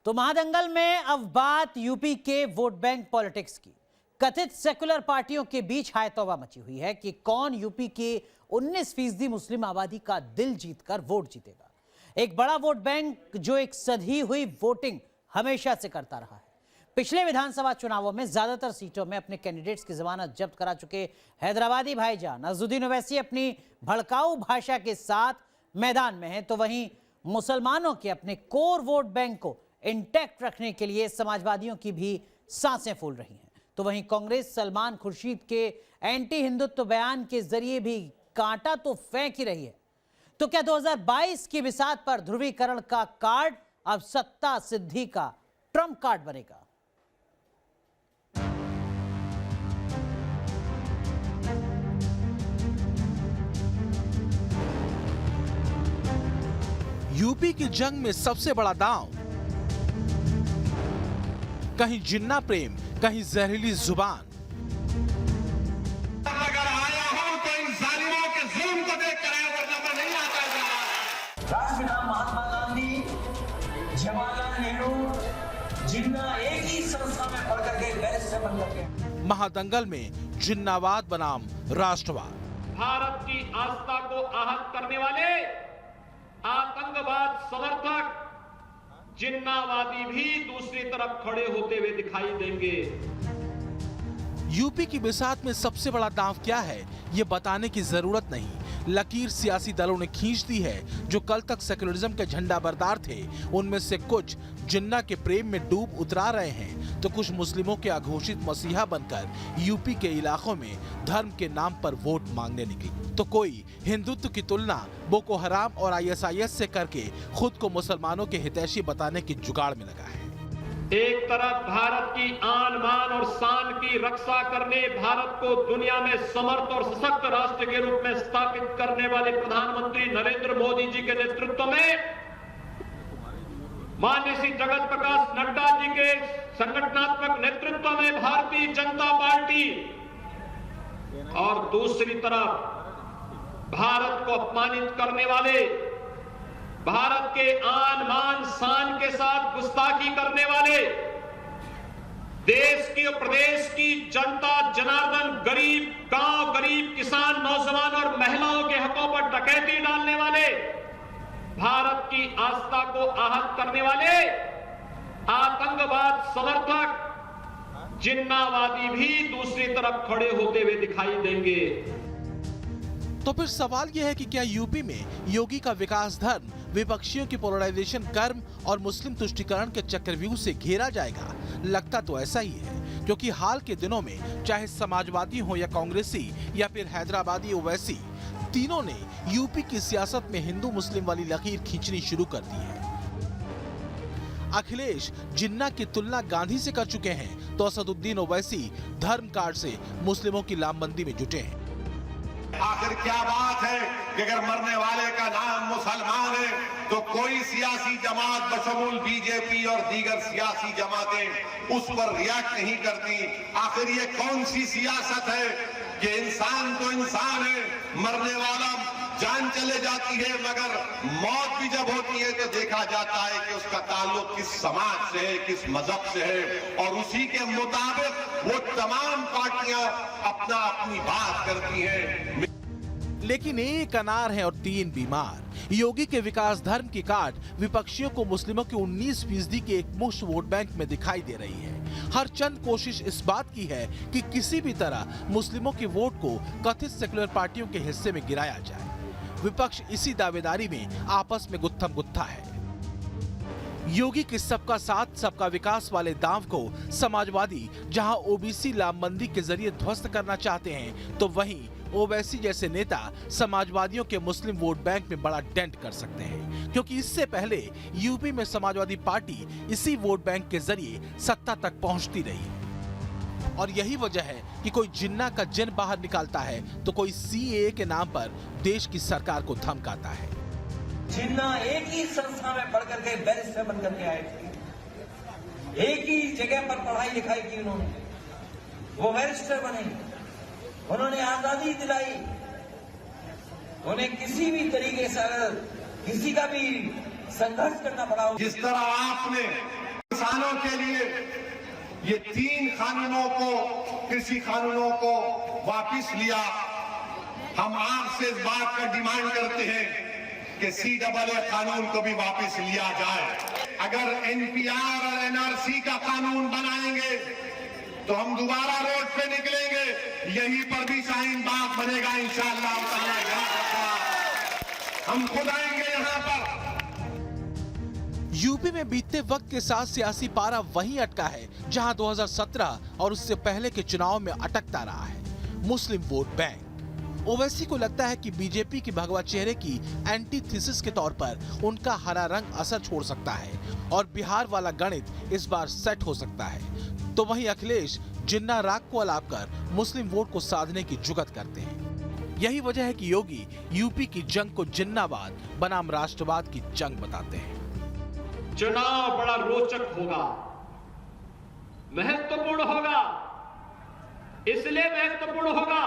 तो महादंगल में अब बात यूपी के वोट बैंक पॉलिटिक्स की। कथित सेकुलर पार्टियों के बीच हाय तौबा मची हुई है कि कौन यूपी के 19% मुस्लिम आबादी का दिल जीतकर वोट जीतेगा। एक बड़ा वोट बैंक जो एक सधी हुई वोटिंग हमेशा से करता रहा है। पिछले विधानसभा चुनावों में ज्यादातर सीटों में अपने कैंडिडेट्स की जमानत जब्त करा चुके हैदराबादी भाईजान अजहरुद्दीन ओवैसी अपनी भड़काऊ भाषा के साथ मैदान में हैं, तो वहीं मुसलमानों के अपने कोर वोट बैंक को इंटैक्ट रखने के लिए समाजवादियों की भी सांसें फूल रही हैं। तो वहीं कांग्रेस सलमान खुर्शीद के एंटी हिंदुत्व बयान के जरिए भी कांटा तो फेंक ही रही है। तो क्या 2022 की बिसात पर ध्रुवीकरण का कार्ड अब सत्ता सिद्धि का ट्रम्प कार्ड बनेगा? यूपी की जंग में सबसे बड़ा दांव, कहीं जिन्ना प्रेम, कहीं जहरीली जुबान। अगर आया हूं तो इन जालिमों के जुल्म को देखकर आया, वरना मैं नहीं आता। राष्ट्रपिता महात्मा गांधी, जवाहरलाल नेहरू, जिन्ना एक ही संस्था में पढ़ करके बैरिस्टर बन करके। महादंगल में जिन्नावाद बनाम राष्ट्रवाद। भारत की आस्था को आहत करने वाले आतंकवाद समर्थक जिन्नावादी भी दूसरी तरफ खड़े होते हुए दिखाई देंगे। यूपी की बिसात में सबसे बड़ा दांव क्या है, ये बताने की जरूरत नहीं। लकीर सियासी दलों ने खींच दी है। जो कल तक सेकुलरिज्म के झंडा बरदार थे, उनमें से कुछ जिन्ना के प्रेम में डूब उतरा रहे हैं, तो कुछ मुस्लिमों के अघोषित मसीहा बनकर यूपी के इलाकों में धर्म के नाम पर वोट मांगने निकले। तो कोई हिंदुत्व की तुलना बोको हराम और ISIS से करके खुद को मुसलमानों के हितैषी बताने की जुगाड़ में लगा है। एक तरफ भारत की आन बान और शान की रक्षा करने, भारत को दुनिया में समर्थ और सशक्त राष्ट्र के रूप में स्थापित करने वाले प्रधानमंत्री नरेंद्र मोदी जी के नेतृत्व में, माननीय श्री जगत प्रकाश नड्डा जी के संगठनात्मक नेतृत्व में भारतीय जनता पार्टी, और दूसरी तरफ भारत को अपमानित करने वाले, भारत के आन बान शान के साथ गुस्ताखी करने वाले, देश की और प्रदेश की जनता जनार्दन, गरीब गांव, गरीब किसान, नौजवान और महिलाओं के हकों पर डकैती डालने वाले, भारत की आस्था को आहत करने वाले आतंकवाद समर्थक जिन्नावादी भी दूसरी तरफ खड़े होते हुए दिखाई देंगे। तो फिर सवाल यह है कि क्या यूपी में योगी का विकास धर्म विपक्षियों की पोलराइजेशन कर्म और मुस्लिम तुष्टीकरण के चक्रव्यूह से घेरा जाएगा? लगता तो ऐसा ही है, क्योंकि हाल के दिनों में चाहे समाजवादी हो या कांग्रेसी या फिर हैदराबादी ओवैसी, तीनों ने यूपी की सियासत में हिंदू मुस्लिम वाली लकीर खींचनी शुरू कर दी है। अखिलेश जिन्ना की तुलना गांधी से कर चुके हैं, तो असदुद्दीन ओवैसी धर्म कार्ड से मुस्लिमों की लामबंदी में जुटे हैं। आखिर क्या बात है कि अगर मरने वाले का नाम मुसलमान है तो कोई सियासी जमात बशमूल बीजेपी और दीगर सियासी जमातें उस पर रिएक्ट नहीं करती? आखिर ये कौन सी सियासत है कि इंसान तो इंसान है, मरने वाला जान चले जाती है, मगर मौत भी जब होती है तो देखा जाता है कि उसका ताल्लुक किस समाज से है, किस मजहब से है, और उसी के मुताबिक वो तमाम पार्टियां अपना अपनी बात करती हैं। लेकिन एक अनार है और तीन बीमार। योगी के विकास धर्म की काट विपक्षियों को मुस्लिमों के 19% के एक मुश्त वोट बैंक में दिखाई दे रही है। हर चंद कोशिश इस बात की है कि किसी भी तरह मुस्लिमों के वोट को कथित सेकुलर पार्टियों के हिस्से में गिराया जाए। विपक्ष इसी दावेदारी में आपस में गुत्थम गुत्था है। योगी के सबका साथ सबका विकास वाले दांव को समाजवादी जहां OBC लामबंदी के जरिए ध्वस्त करना चाहते हैं, तो वहीं ओवैसी जैसे नेता समाजवादियों के मुस्लिम वोट बैंक में बड़ा डेंट कर सकते हैं, क्योंकि इससे पहले यूपी में समाजवादी पार्टी इसी वोट बैंक के जरिए सत्ता तक पहुंचती रही। और यही वजह है कि कोई जिन्ना का जिन बाहर निकालता है तो कोई CAA के नाम पर देश की सरकार को धमकाता है। जिन्ना एक ही संस्था में पढ़ करके बैरिस्टर बन करके आए थे, एक ही जगह पर पढ़ाई लिखाई की उन्होंने, वो बैरिस्टर बने, उन्होंने आजादी दिलाई। उन्हें किसी भी तरीके से अगर किसी का भी संघर्ष करना पड़ा, जिस तरह आपने किसानों के लिए ये 3 कानूनों को, कृषि कानूनों को वापस लिया। हम आपसे इस बात का डिमांड करते हैं कि CAA कानून को भी वापस लिया जाए। अगर NPR और NRC का कानून बनाएंगे तो हम दोबारा रोड पे निकलेंगे, यहीं पर भी शाहीन बाग बनेगा इंशाअल्लाह ताला। हम खुद आएंगे यहाँ पर। यूपी में बीतते वक्त के साथ सियासी पारा वहीं अटका है जहां 2017 और उससे पहले के चुनाव में अटकता रहा है मुस्लिम वोट बैंक। ओवैसी को लगता है कि बीजेपी की भगवा चेहरे की एंटीथेसिस के तौर पर उनका हरा रंग असर छोड़ सकता है और बिहार वाला गणित इस बार सेट हो सकता है। तो वहीं अखिलेश जिन्ना राग को अलाप कर मुस्लिम वोट को साधने की जुगत करते हैं। यही वजह है कि योगी यूपी की जंग को जिन्नावाद बनाम राष्ट्रवाद की जंग बताते हैं। चुनाव बड़ा रोचक होगा, महत्वपूर्ण होगा। इसलिए महत्वपूर्ण होगा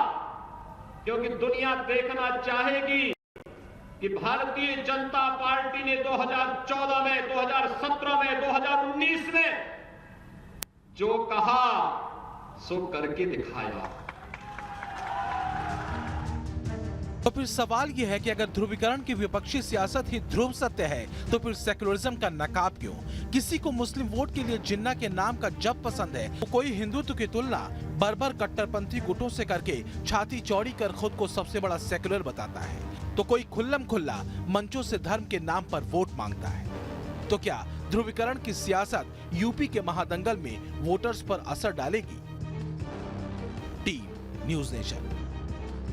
क्योंकि दुनिया देखना चाहेगी कि भारतीय जनता पार्टी ने 2014 में, 2017 में, 2019 में जो कहा सो करके दिखाया। तो फिर सवाल यह है कि अगर ध्रुवीकरण की विपक्षी सियासत ही ध्रुव सत्य है तो फिर सेकुलरिज्म का नकाब क्यों? किसी को मुस्लिम वोट के लिए जिन्ना के नाम का जब पसंद है तो कोई हिंदुत्व की तुलना बर्बर कट्टरपंथी गुटों से करके छाती चौड़ी कर खुद को सबसे बड़ा सेकुलर बताता है, तो कोई खुल्लम खुल्ला मंचों से धर्म के नाम पर वोट मांगता है। तो क्या ध्रुवीकरण की सियासत यूपी के महादंगल में वोटर्स पर असर डालेगी? Team news nation.